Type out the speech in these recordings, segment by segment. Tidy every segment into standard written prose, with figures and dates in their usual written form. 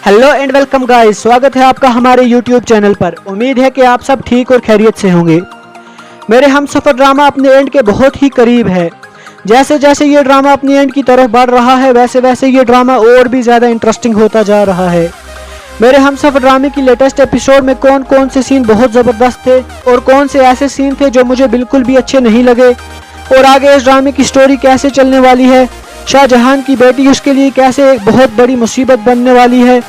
Hello and welcome guys, स्वागत है आपका हमारे YouTube चैनल पर। उम्मीद है कि आप सब ठीक और खैरियत से होंगे। मेरे हमसफर ड्रामा अपने एंड के बहुत ही करीब है। जैसे जैसे ये ड्रामा अपनी एंड की तरफ बढ़ रहा है वैसे वैसे ये ड्रामा और भी ज़्यादा इंटरेस्टिंग होता जा रहा है। मेरे हमसफर ड्रामे की लेटेस्ट एपिसोड में कौन कौन से सीन बहुत ज़बरदस्त थे और कौन से ऐसे सीन थे जो मुझे बिल्कुल भी अच्छे नहीं लगे, और आगे इस ड्रामे की स्टोरी कैसे चलने वाली है, शाहजहान की बेटी उसके लिए कैसे एक बहुत बड़ी मुसीबत बनने वाली है,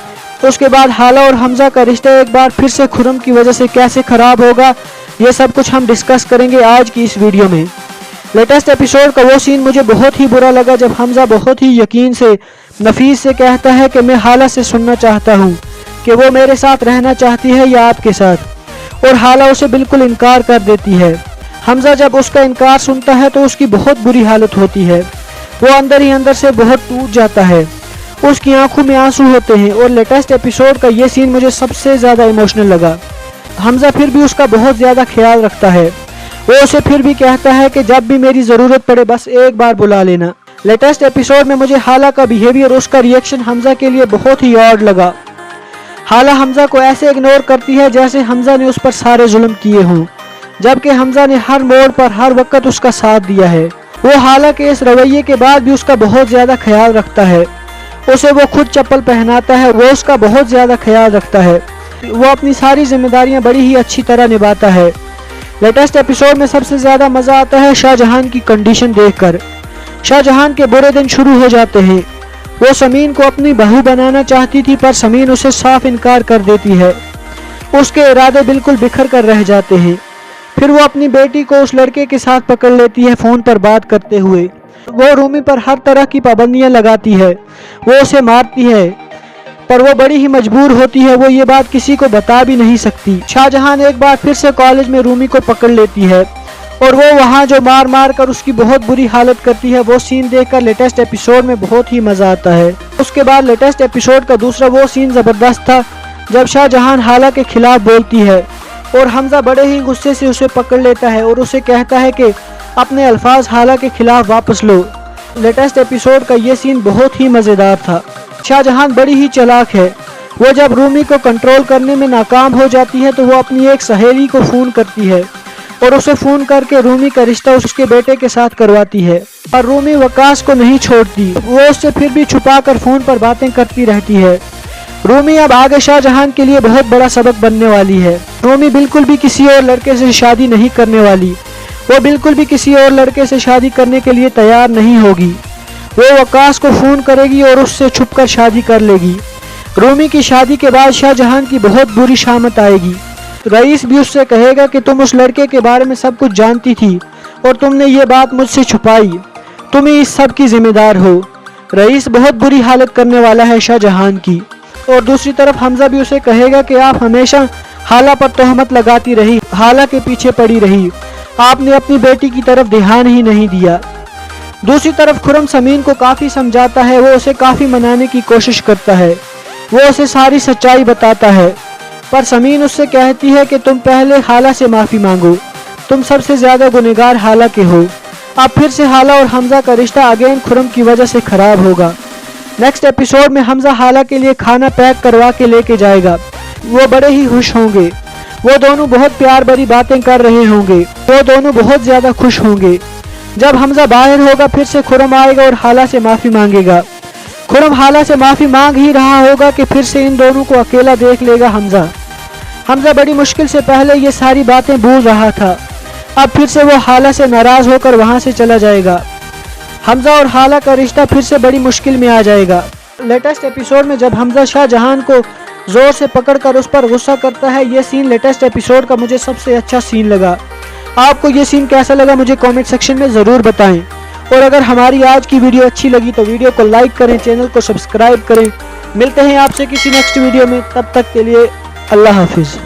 तो उसके बाद हाला और हमजा का रिश्ता एक बार फिर से खुरम की वजह से कैसे ख़राब होगा, ये सब कुछ हम डिस्कस करेंगे आज की इस वीडियो में। लेटेस्ट एपिसोड का वो सीन मुझे बहुत ही बुरा लगा जब हमजा बहुत ही यकीन से नफीस से कहता है कि मैं हाला से सुनना चाहता हूँ कि वो मेरे साथ रहना चाहती है या आपके साथ, और हाला उसे बिल्कुल इनकार कर देती है। हमजा जब उसका इनकार सुनता है तो उसकी बहुत बुरी हालत होती है, वो अंदर ही अंदर से बहुत टूट जाता है, उसकी आंखों में आंसू होते हैं। और लेटेस्ट एपिसोड का ये सीन मुझे सबसे ज़्यादा इमोशनल लगा। हमजा फिर भी उसका बहुत ज़्यादा ख्याल रखता है, वो उसे फिर भी कहता है कि जब भी मेरी ज़रूरत पड़े बस एक बार बुला लेना। लेटेस्ट एपिसोड में मुझे हाला का बिहेवियर, उसका रिएक्शन हमजा के लिए बहुत ही ऑड लगा। हाला हमजा को ऐसे इग्नोर करती है जैसे हमजा ने उस पर सारे जुल्म किए हों, जबकि हमजा ने हर मोड़ पर हर वक्त उसका साथ दिया है। वो हाला के इस रवैये के बाद भी उसका बहुत ज़्यादा ख्याल रखता है, उसे वो खुद चप्पल पहनाता है, वो उसका बहुत ज़्यादा ख्याल रखता है, वो अपनी सारी जिम्मेदारियां बड़ी ही अच्छी तरह निभाता है। लेटेस्ट एपिसोड में सबसे ज़्यादा मज़ा आता है शाहजहान की कंडीशन देखकर। शाहजहान के बुरे दिन शुरू हो जाते हैं। वो समीन को अपनी बहू बनाना चाहती थी पर समीन उसे साफ इनकार कर देती है, उसके इरादे बिल्कुल बिखर कर रह जाते हैं। फिर वो अपनी बेटी को उस लड़के के साथ पकड़ लेती है फ़ोन पर बात करते हुए। वो रूमी पर हर तरह की पाबंदियां लगाती है, वो उसे मारती है, पर वो बड़ी ही मजबूर होती है, वो ये बात किसी को बता भी नहीं सकती। शाहजहान एक बार फिर से कॉलेज में रूमी को पकड़ लेती है और वो वहाँ जो मार मार कर उसकी बहुत बुरी हालत करती है, वो सीन देखकर लेटेस्ट एपिसोड में बहुत ही मज़ा आता है। उसके बाद लेटेस्ट एपिसोड का दूसरा वो सीन ज़बरदस्त था जब शाहजहान हाला के खिलाफ बोलती है और हमजा बड़े ही गुस्से से उसे पकड़ लेता है और उसे कहता है कि अपने अल्फाज हाला के खिलाफ वापस लो। लेटेस्ट एपिसोड का ये सीन बहुत ही मज़ेदार था। शाहजहान बड़ी ही चालाक है, वो जब रूमी को कंट्रोल करने में नाकाम हो जाती है तो वो अपनी एक सहेली को फ़ोन करती है और उसे फ़ोन करके रूमी का रिश्ता उसके बेटे के साथ करवाती है। पर रूमी वकास को नहीं छोड़ती, वो उससे फिर भी छुपा कर फ़ोन पर बातें करती रहती है। रूमी अब आगे शाहजहान के लिए बहुत बड़ा सबक बनने वाली है। रूमी बिल्कुल भी किसी और लड़के से शादी नहीं करने वाली, वो बिल्कुल भी किसी और लड़के से शादी करने के लिए तैयार नहीं होगी। वो वकास को फ़ोन करेगी और उससे छुपकर शादी कर लेगी। रूमी की शादी के बाद शाहजहान की बहुत बुरी शामत आएगी। रईस भी उससे कहेगा कि तुम उस लड़के के बारे में सब कुछ जानती थी और तुमने ये बात मुझसे छुपाई, तुम ही इस सब की जिम्मेदार हो। रईस बहुत बुरी हालत करने वाला है शाहजहान की। और दूसरी तरफ हमजा भी उसे कहेगा कि आप हमेशा हाला पर तोहमत लगाती रही, हाला के पीछे पड़ी रही, आपने अपनी बेटी की तरफ ध्यान ही नहीं दिया। दूसरी तरफ खुरम समीन को काफ़ी समझाता है, वो उसे काफ़ी मनाने की कोशिश करता है, वो उसे सारी सच्चाई बताता है, पर समीन उससे कहती है कि तुम पहले हाला से माफ़ी मांगो, तुम सबसे ज़्यादा गुनहगार हाला के हो। अब फिर से हाला और हमजा का रिश्ता अगेन खुरम की वजह से ख़राब होगा। नेक्स्ट एपिसोड में हमजा हाला के लिए खाना पैक करवा के लेके जाएगा, वो बड़े ही खुश होंगे, वो दोनों बहुत प्यार भरी बातें कर रहे होंगे, वो दोनों बहुत ज़्यादा खुश होंगे। जब हमजा बाहर होगा फिर से खुरम आएगा और हाला से माफ़ी मांगेगा। खुरम हाला से माफ़ी मांग ही रहा होगा कि फिर से इन दोनों को अकेला देख लेगा हमजा। हमजा बड़ी मुश्किल से पहले ये सारी बातें भूल रहा था, अब फिर से वो हाला से नाराज़ होकर वहाँ से चला जाएगा। हमजा और हाला का रिश्ता फिर से बड़ी मुश्किल में आ जाएगा। लेटेस्ट एपिसोड में जब हमजा शाहजहान को ज़ोर से पकड़कर उस पर गुस्सा करता है, ये सीन लेटेस्ट एपिसोड का मुझे सबसे अच्छा सीन लगा। आपको ये सीन कैसा लगा मुझे कमेंट सेक्शन में ज़रूर बताएं, और अगर हमारी आज की वीडियो अच्छी लगी तो वीडियो को लाइक करें, चैनल को सब्सक्राइब करें। मिलते हैं आपसे किसी नेक्स्ट वीडियो में, तब तक के लिए अल्लाह हाफिज़।